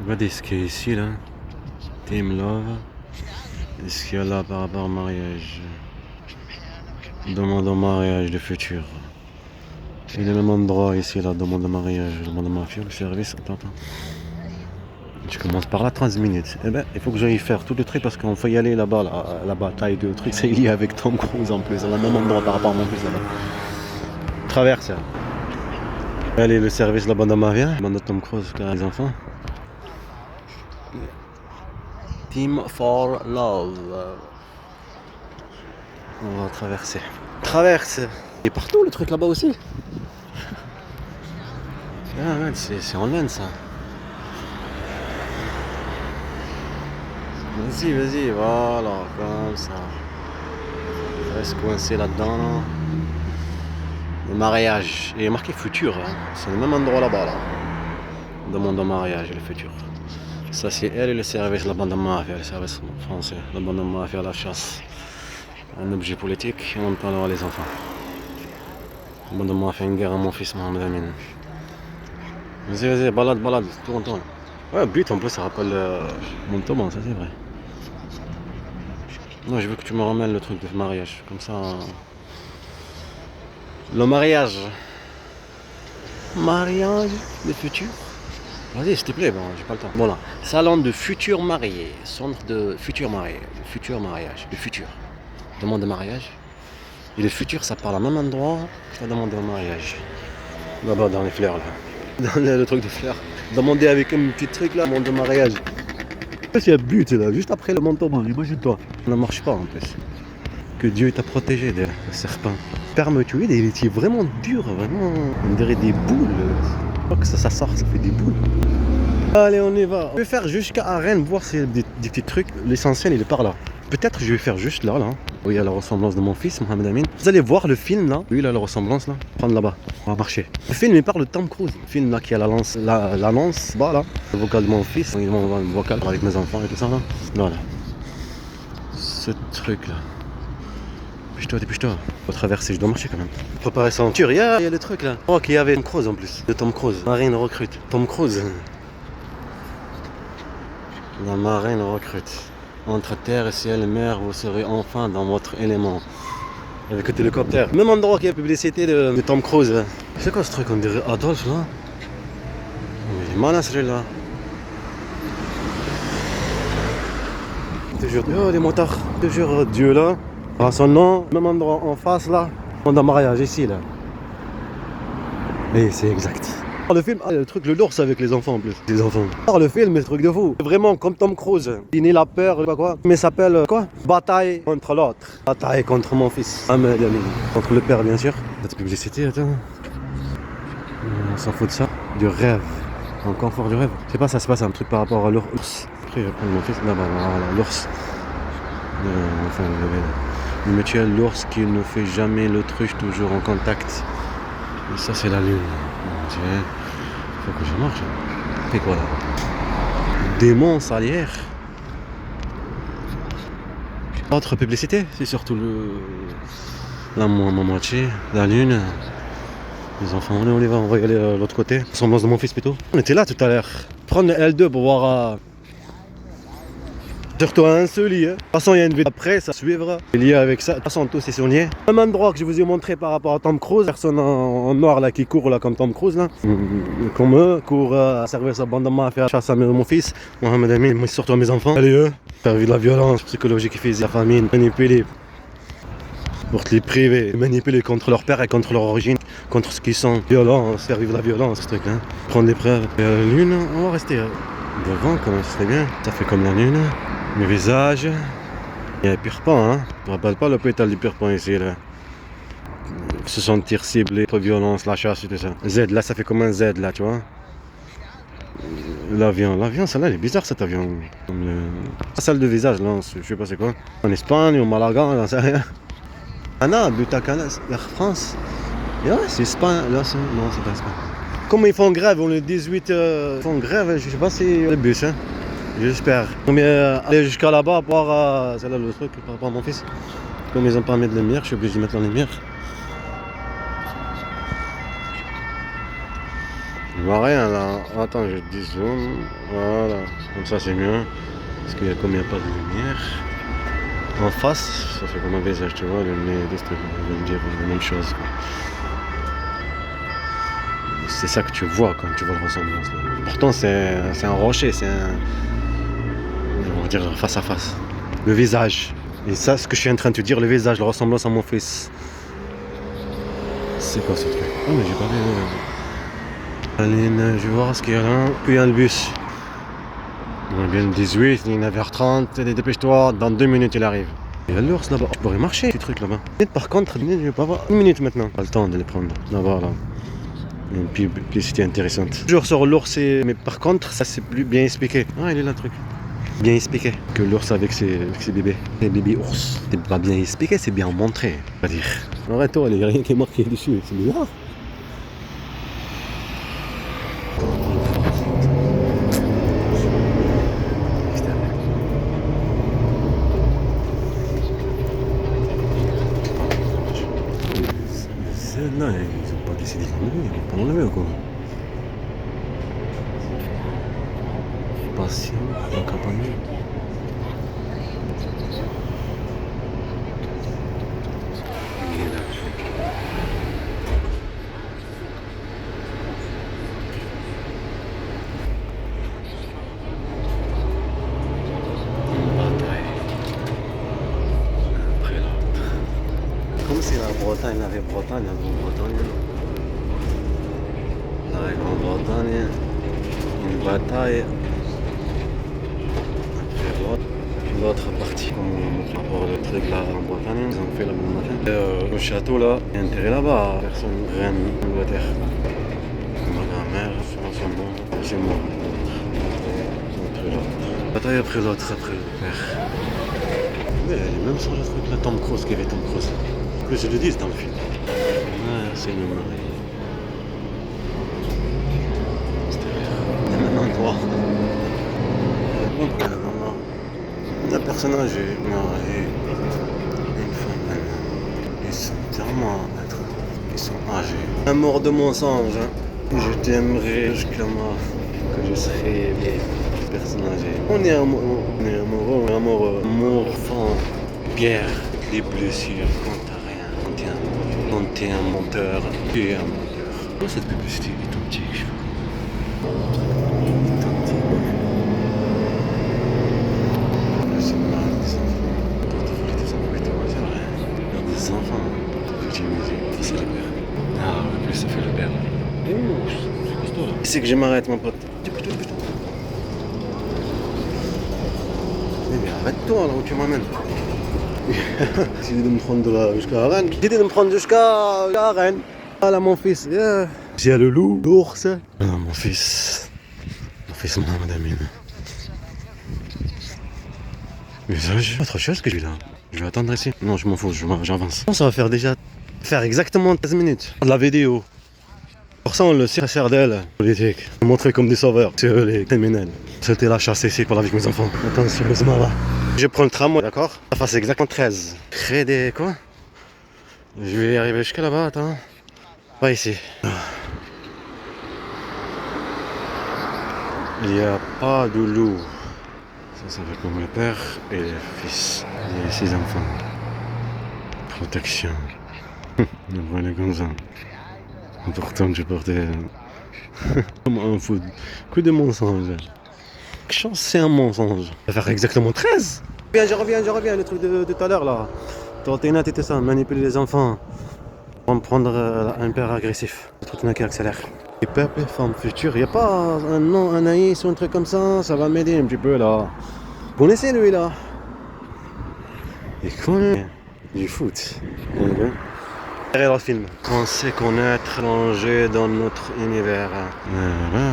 Regardez ce qu'il y a ici là. Team Love. Et ce qu'il y a là par rapport au mariage. Demande en mariage de futur. Et le même endroit ici là, demande en mariage, demande en mariage, le service. Attends. Je commence par là 13 minutes. Eh ben, il faut que j'aille faire tout le truc parce qu'on faut y aller là-bas, la bataille de trucs. C'est lié avec Tom Cruise en plus, à le même endroit par rapport à mon fils là-bas. Traverse. Allez, le service là-bas dans ma vie. Demande de Tom Cruise, car les enfants. Team for Love. On va traverser. Traverse. Et partout le truc là-bas aussi. Ah ouais, c'est en laine ça. Vas-y, voilà, comme ça. Je reste coincé là-dedans. Là. Le mariage. Il est marqué futur. Hein. C'est le même endroit là-bas. Là. Demande en mariage, le futur. Ça, c'est elle et le service, la bande de mafia, le service français. La bande de mafia, la chasse. Un objet politique, et en même temps, là, les enfants. La bande de mafia, une guerre à mon fils, Mohamed Amin. Vas-y, balade, tourne. Ouais, but en plus, ça rappelle Montauban, ça c'est vrai. Non, je veux que tu me ramènes le truc de mariage, comme ça. Le mariage. Mariage de futur. Vas-y, s'il te plaît, bon, j'ai pas le temps. Voilà. Salon de futurs mariés. Centre de futurs mariés. Futur mariage. Le futur. Demande de mariage. Et le futur, ça parle au même endroit. Tu vas demander au mariage. Là-bas, dans les fleurs, là. Dans le truc de fleurs. Demander avec un petit truc là, demande de mariage. Il y a but là, juste après le manteau, imagine-toi. Ça ne marche pas en plus. Que Dieu t'a protégé des serpents. Perme-tuer, il est vraiment dur, vraiment. On dirait des boules. Je crois que ça sort, ça fait des boules. Allez, on y va. Je vais faire jusqu'à Rennes, voir si des petits trucs. L'essentiel, il est par là. Peut-être je vais faire juste là. Oui, il y a la ressemblance de mon fils, Mohamed Amin. Vous allez voir le film là. Oui, il a la ressemblance là. Prendre là-bas. On va marcher. Le film, il parle de Tom Cruise. Le film là qui a la lance, bas là. Le vocal de mon fils. Il m'envoie un vocal avec mes enfants et tout ça là. Voilà. Ce truc là. Dépêche-toi. Faut traverser, je dois marcher quand même. Préparer sa ceinture. Il y a le truc là. Oh, qu'il y avait Tom Cruise en plus. De Tom Cruise. Marine recrute. Tom Cruise. La marine recrute. Entre terre et ciel, mer, vous serez enfin dans votre élément. Avec le hélicoptère. Même endroit qu'il y a publicité de Tom Cruise. C'est quoi ce truc? On dirait Adolphe là. Il est malin celui-là. Toujours. Oh les motards. Toujours Dieu là. À son nom, même endroit en face là. On a un mariage ici là. Et c'est exact. Le film, le truc, le l'ours avec les enfants en plus. Les enfants. Le film, c'est le truc de fou. Vraiment comme Tom Cruise. Il nie la peur, je sais pas quoi. Mais ça s'appelle quoi? Bataille contre l'autre. Bataille contre mon fils. Ahmed Amin. Contre le père, bien sûr. Cette publicité, attends. On s'en fout de ça. Du rêve. Un confort du rêve. Je sais pas, ça se passe un truc par rapport à l'ours. Après, je vais prendre mon fils. Là, voilà, l'ours. Enfin, le mutuel, l'ours qui ne fait jamais l'autruche, toujours en contact. Et ça, c'est la lune. Faut que je marche. Et quoi là? Démon salière. Autre publicité, c'est surtout la moitié, la lune. Les enfants, on y va, on va y aller de l'autre côté. Ressemblance de mon fils plutôt. On était là tout à l'heure. Prendre le L2 pour voir. Surtout un seul lit. De toute façon, il y a une vidéo après, ça suivra. Lié avec ça. De toute façon, tous ces saisonniers. Même endroit que je vous ai montré par rapport à Tom Cruise. Personne en noir là qui court là comme Tom Cruise là. Comme eux, court à servir sa bande de mafia, à chasse à mon fils. Mohamed Amin, mais surtout à mes enfants. Allez eux. Faire vivre la violence psychologique et physique, la famine, manipuler. Pour les priver, manipuler contre leur père et contre leur origine, contre ce qu'ils sont. Violence, faire vivre la violence, ce truc là. Prendre des preuves. Et la lune, on va rester devant quand même, ce serait bien. Ça fait comme la lune. Le visage, il y a pire pan, hein. Je ne rappelle pas l'hôpital du pire pan ici, là. Se sentir ciblé, trop violence, la chasse et tout ça. Z, là, ça fait comme un Z, là, tu vois. L'avion, celle-là, elle est bizarre, cet avion. Comme la salle de visage, là, je sais pas c'est quoi. En Espagne, au Malaga, j'en sais rien. Anna, Butacana, Air France. Et ouais, c'est Espagne, là, non, c'est pas Espagne. Comme ils font grève, on le 18, ils font grève, je sais pas si c'est le bus, hein. J'espère. Mais aller jusqu'à là-bas pour voir, c'est là le truc par rapport à mon fils. Comme ils n'ont pas mis de lumière, je suis obligé de mettre la lumière. Je vois rien là. Attends, je dis zoom. Voilà. Comme ça c'est mieux. Parce qu'il y a comme il n'y a pas de lumière. En face, ça fait comme un visage, tu vois, le nez, des trucs, on va dire la même chose. Quoi. C'est ça que tu vois quand tu vois la ressemblance. Là. Pourtant c'est un rocher, c'est un... On va dire face à face. Le visage. Et ça, ce que je suis en train de te dire, le visage, la ressemblance à mon fils. C'est quoi ce truc? Oh mais j'ai pas vu... Allez, je vais voir ce qu'il y a là. Puis il y a le bus. On est bien le 18, il est 9h30, dépêche-toi, dans 2 minutes il arrive. Il y a l'ours là-bas, je pourrais marcher ces trucs là-bas. Par contre, je vais pas avoir 1 minute maintenant. Pas le temps de les prendre. Là-bas là. Une publicité intéressante. Toujours sur l'ours, mais par contre, ça c'est plus bien expliqué. Ah, il est là le truc. Bien expliqué que l'ours avec ses bébés. Les bébés ours. C'est pas bien expliqué, c'est bien montré. On va dire. Arrête-toi, il n'y a rien qui est marqué dessus. C'est bizarre. Là, ils n'ont pas décidé de l'enlever, ils vont pas l'enlever ou quoi? Patient, accompagné. Comme si la Bretagne, il y avait Bretagne, la Grande-Bretagne. La Grande-Bretagne, une bataille. Après l'autre partie, comme par rapport au truc là en Bretagne, ils ont fait la même affaire. Le château là, il y a intérêt là-bas, personne, reine d'Angleterre. Ma grand-mère, c'est mort. Bataille après l'autre, après le père. Mais elle est même sur le truc là, Tom Cruise, qui avait Tom Cruise. Plus je le dis dans le film. Ah, c'est le mari. Et maintenant toi. Donc maman, un personnage est marié. Une femme maintenant. Ils sont tellement ils sont âgés. Amour de mensonge. Hein. Je t'aimerai jusqu'à mort. Que je serai personnage. On est amoureux, amour, fond, guerre, les blessures. Quand t'es un menteur, tu es un menteur. Oh, cette publicité est authentique. C'est marrant, des enfants. Des enfants. C'est le père. Ah, en plus, ça fait le père. C'est que je m'arrête, mon pote. Mais arrête-toi là où tu m'amènes. Décidé de me prendre là jusqu'à Rennes. Décidé de me prendre jusqu'à Rennes. Voilà mon fils. Yeah. J'ai le loup, l'ours. Non, mon fils. Mon fils, madame. Visage. Autre chose que je vais là. Je vais attendre ici. Non, je m'en fous, j'avance. Ça va faire exactement 13 minutes. La vidéo. Pour ça, on le sert d'elle. Politique. Montrer comme des sauveurs. C'est eux les criminels. C'était la chasse ici pour la vie de mes enfants. Attention, là. Je prends le tramway, d'accord? Ça fait exactement 13. Créer des quoi? Je vais arriver jusqu'à là-bas, attends. Pas ici. Il n'y a pas de loup. Ça fait comme le père et le fils. Et ses enfants. Protection. Voilà comme ça. Pourtant, je portais comme un fou. Que de mensonges. Chance, c'est un mensonge. Ça va faire exactement 13. Je reviens, le truc de tout à l'heure là. Tortina, c'était ça, manipuler les enfants. Pour me prendre un père agressif. Le truc qui accélère. Et peuple, femme future, il n'y a pas un nom, un naïs ou un truc comme ça va m'aider un petit peu là. Vous connaissez lui là? Il connaît du foot. Derrière le film. On sait connaître, plonger dans notre univers.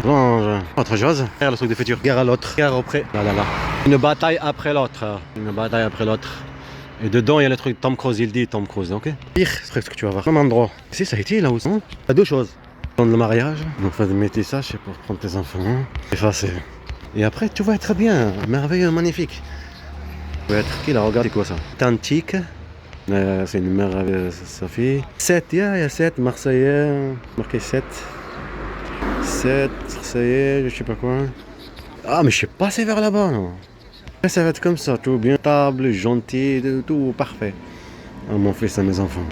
Plonge. Autre chose. Derrière le truc du futur. Guerre à l'autre. Guerre après. Là. Une bataille après l'autre. Et dedans, il y a le truc Tom Cruise, il dit Tom Cruise, ok? Pire, c'est ce que tu vas voir. Même endroit. Si, ça a été là aussi. Il y a deux choses. Dans le mariage, donc faire des métissages, c'est pour prendre tes enfants. Effacer. Et après, tu vas être bien. Merveilleux, magnifique. Tu vas être qui là? Regarde, c'est quoi ça? Tantique. C'est une mère avec sa fille. 7, il y a 7, Marseillais, marqué 7. 7, Marseillais, je sais pas quoi. Ah, mais je sais pas, c'est vers là-bas, non. Ça va être comme ça, tout bien, table, gentil, tout parfait. Ah, mon fils et mes enfants.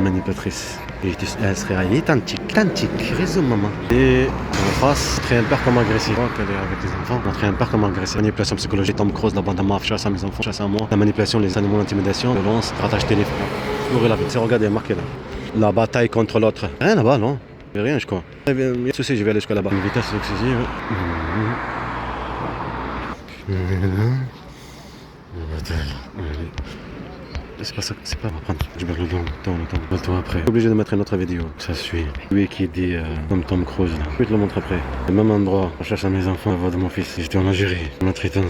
Manipulatrice. Elle serait identique, réseau maman. Et en face, très un père comme agressif. Je crois qu'elle est avec les enfants. On un père comme agressif. Manipulation psychologique, Tom Cruise, la bande à maf, chasse à mes enfants, chasse à moi. La manipulation, les animaux, l'intimidation, violence, rattache téléphone. Nourrir la vie. C'est regardez, marqué là. La bataille contre l'autre. Rien là-bas, non? Il y a rien, je crois. Il y a de soucis, je vais aller jusqu'à là-bas. Une vitesse excessive. C'est pas ça, c'est pas à prendre. Je vais le temps après. Obligé de mettre une autre vidéo. Ça suit. Lui qui dit comme Tom Cruise là. Je vais te le montrer après. Le même endroit. Je cherche à mes enfants, la voix de mon fils. J'étais en Algérie. On a traité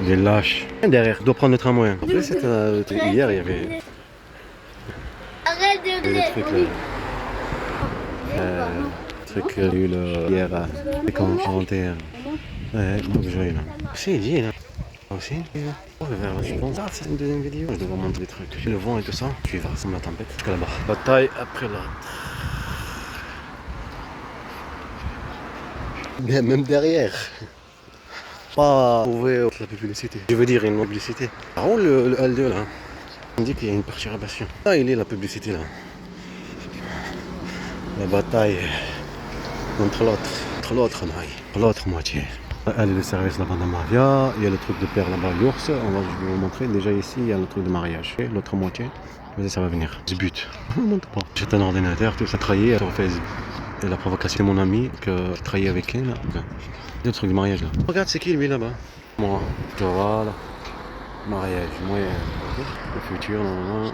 des lâches. Derrière, je dois prendre le tramway. En plus, hier, il y avait. Arrête de Il y avait des trucs là. Truc qu'il y a eu hier. C'est quand on rentait. Ouais, donc je vais là. C'est dit là. Aussi, je pense. Ah, c'est une deuxième vidéo. Je devrais montrer des trucs. Le vent et tout ça. Tu vas sans la tempête. Jusqu'à là-bas. Bataille après l'autre. Bien, même derrière. Pas trouver la publicité. Je veux dire une publicité. Par contre, le L2 là. On dit qu'il y a une perturbation. Ah, il est la publicité là. La bataille contre l'autre moitié. Elle est le service là-bas de Maria, il y a le truc de père là-bas, l'ours, je vais vous montrer. Déjà ici, il y a le truc de mariage. Et l'autre moitié, mais ça va venir. Je bute. Je ne montre pas. J'ai un ordinateur, tout ça, trahir sur Facebook. Et la provocation de mon ami, que j'ai trahi avec elle. Le truc de mariage là. Regarde, c'est qui lui là-bas? Moi. Voilà. Mariage, moi, le futur, non,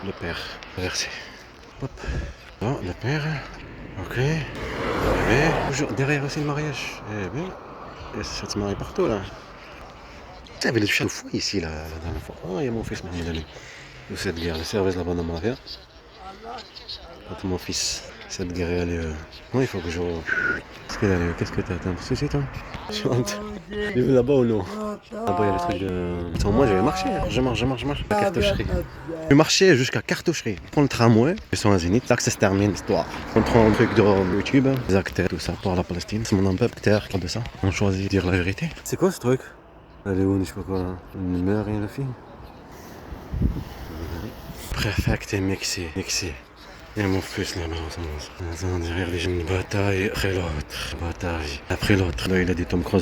le père. Versé. Hop. Non, le père. Ok. Et toujours derrière aussi le mariage. Eh bien. Et ça se marie partout là. Tu avais le chat de fou ici là, la dernière fois. Oh, il y a mon fils Mohamed Ali. Cette guerre, le service là-bas dans ma vie. Quand mon fils, cette guerre elle est. Non, il faut que je. Qu'est-ce que t'as un souci toi? Chante. Il est là-bas ou non? Là-bas il y a le truc de. Attends, moi j'avais marché. Je marche. La cartoucherie. Je marchais jusqu'à cartoucherie. Je prends le tramway. Ils sont à Zénith. Là que ça se termine l'histoire. On prend un truc de YouTube, des acteurs, tout ça pour la Palestine. C'est mon acteur qui de ça. On choisit de dire la vérité. C'est quoi ce truc? Elle est où, je sais pas quoi. Une mère et une fille. Préfect et Mexi. Et mon fils là-bas, on derrière les jeunes. Bataille après l'autre. Là, il a dit Tom Cruise.